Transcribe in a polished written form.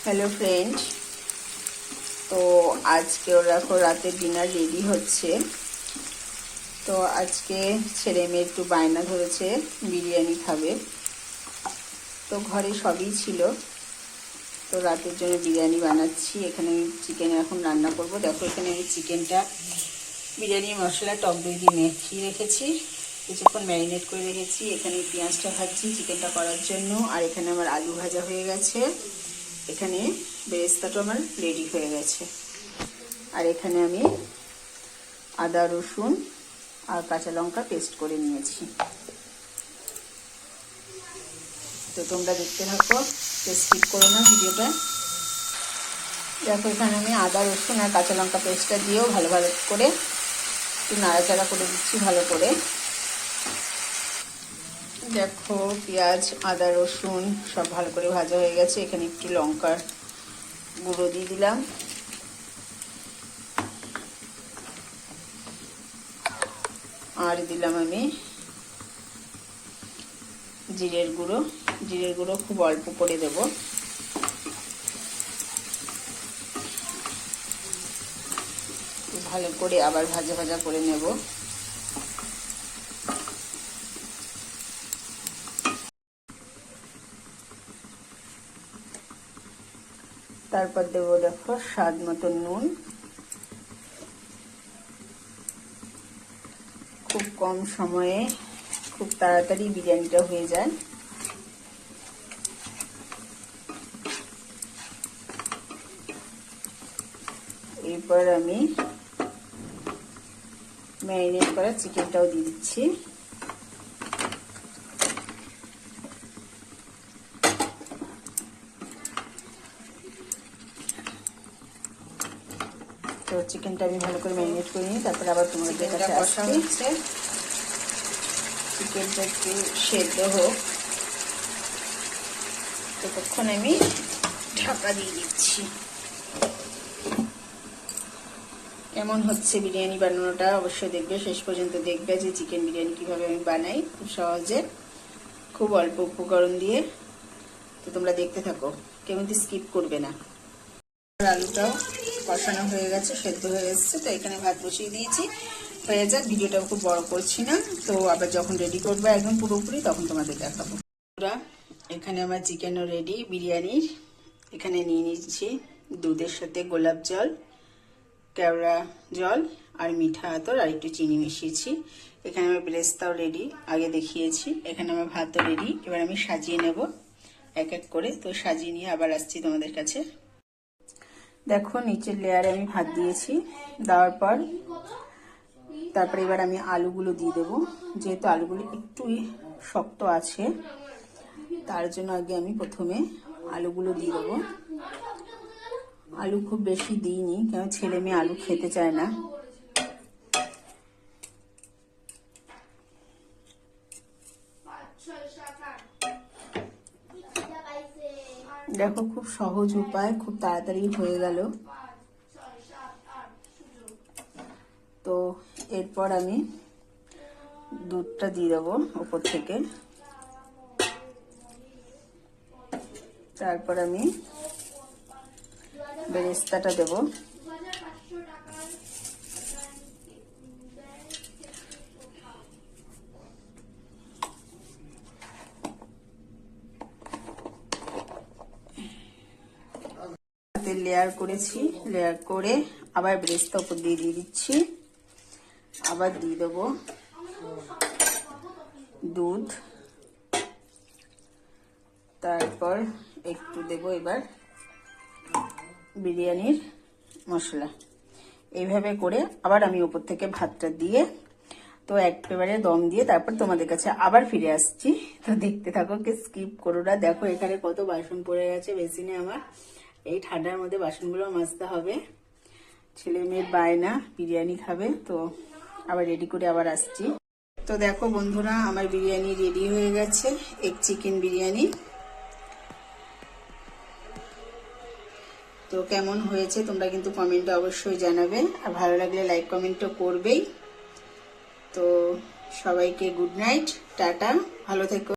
Hello friend. तो आज के देखो रात डिनार रेडी होच्छे। तो आज के छेले मेये एकटू बायना धरेछे बिरियानी खाबे। तो घरे सबई छिलो। तो रातेर जोन्नो बिरियानी बानाচ্ছি। एखाने चिकेन एखन रान्ना करब। देखो एखाने आमि चिकेनटा बिरियानी मशला टक दई दिये मेखिये रेखेछि, কিছুক্ষণ ম্যারিনেট করে রেখেছি। এখানে পেঁয়াজটা ভাজছি চিকেনটা করার জন্য। আর এখানে আমার আলু ভাজা হয়ে গেছে। এখানে বেরেস্তাটা আমার রেডি হয়ে গেছে। আর এখানে আমি আদা রসুন আর কাঁচা লঙ্কা পেস্ট করে নিয়েছি। তো তোমরা দেখতে থাকো, স্কিপ করো না ভিডিওটা। দেখো এখানে আমি আদা রসুন আর কাঁচা লঙ্কা পেস্টটা দিয়েও ভালো করে একটু নাড়াচাড়া করে দিচ্ছি ভালো করে। দেখো পেঁয়াজ আদা রসুন সব ভালো করে ভাজা হয়ে গেছে। এখানে একটু লঙ্কার গুঁড়ো দিয়ে দিলাম, আর দিলাম আমি জিরের গুঁড়ো খুব অল্প করে দেব। ভালো করে আবার ভাজা করে নেব। তারপর দেব দেখো স্বাদ মতো নুন। খুব কম সময়ে খুব তাড়াতাড়ি বিরিয়ানিটা হয়ে যায়। এরপর আমি ম্যারিনেট করা চিকেনটাও দিয়ে দিচ্ছি। তো চিকেনটা আমি ভালো করে ম্যারিনেট করে নিই, তারপরে আবার তোমাদের কাছে আসা হচ্ছে। চিকেনটা একটু সেদ্ধ হোক, ততক্ষণ আমি ঢাকা দিয়ে দিচ্ছি। কেমন হচ্ছে বিরিয়ানি বানানোটা অবশ্যই দেখবে, শেষ পর্যন্ত দেখবে যে চিকেন বিরিয়ানি কিভাবে আমি বানাই খুব সহজে, খুব অল্প উপকরণ দিয়ে। তো তোমরা দেখতে থাকো, কেউ কিন্তু স্কিপ করবে না। আলুটাও কষানো হয়ে গেছে, সেদ্ধ হয়ে এসছে। তো এখানে ভাত বসিয়ে দিয়েছি, হয়ে যাক। ভিডিওটাও খুব বড় করছি না, তো আবার যখন রেডি করবো একদম পুরোপুরি তখন তোমাদের দেখাবো। এখানে আমার চিকেনও রেডি বিরিয়ানির। এখানে নিয়ে নিচ্ছি দুধের সাথে গোলাপ জল, কেওড়া জল আর মিঠা আতর আর একটু চিনি মিশিয়েছি। এখানে আমার বেরেস্তাও রেডি, আগে দেখিয়েছি। এখানে আমার ভাতও রেডি। এবার আমি সাজিয়ে নেব এক এক করে। তো সাজিয়ে নিয়ে আবার আসছি তোমাদের কাছে। দেখো নিচের লেয়ারে আমি ভাত দিয়েছি, দেওয়ার পর তারপরে এবার আমি আলুগুলো দিয়ে দেবো। যেহেতু আলুগুলো একটু শক্ত আছে, তার জন্য আগে আমি প্রথমে আলুগুলো দিয়ে দেবো। আলু খুব বেশি দিইনি, কারণ ছেলে মেয়ে আলু খেতে চায় না। দেখো খুব সহজ উপায়, খুব তাড়াতাড়ি হয়ে গেল। তো এরপর আমি দুধটা দিয়ে দেবো উপর থেকে। তারপর আমি বেরেস্তাটা দেবো। লেয়ার করেছি, লেয়ার করে আবার বেরেস্তা উপর দিয়ে দিচ্ছি। আবার দিয়ে দেবো দুধ, তারপর একটু দেবো এবার বিরিয়ানির মশলা। এইভাবে করে আবার আমি উপর থেকে ভাতটা দিয়ে, তো একেবারে দম দিয়ে তারপর তোমাদের কাছে আবার ফিরে আসছি। তো দেখতে থাকো, কে স্কিপ করো না। দেখো এখানে কত বাসন পড়ে গেছে বেসিনে আমার। এই ঠান্ডার মধ্যে বাসনগুলো মাজতে হবে। ছেলে মেয়ের বায়না বিরিয়ানি খাবে, তো আবার রেডি করে আবার আসছি। তো দেখো বন্ধুরা, আমার বিরিয়ানি রেডি হয়ে গেছে, এগ চিকেন বিরিয়ানি। তো কেমন হয়েছে তোমরা কিন্তু কমেন্টে অবশ্যই জানাবে, আর ভালো লাগলে লাইক কমেন্টও করবেই। তো সবাইকে গুড নাইট, টাটা, ভালো থেকো।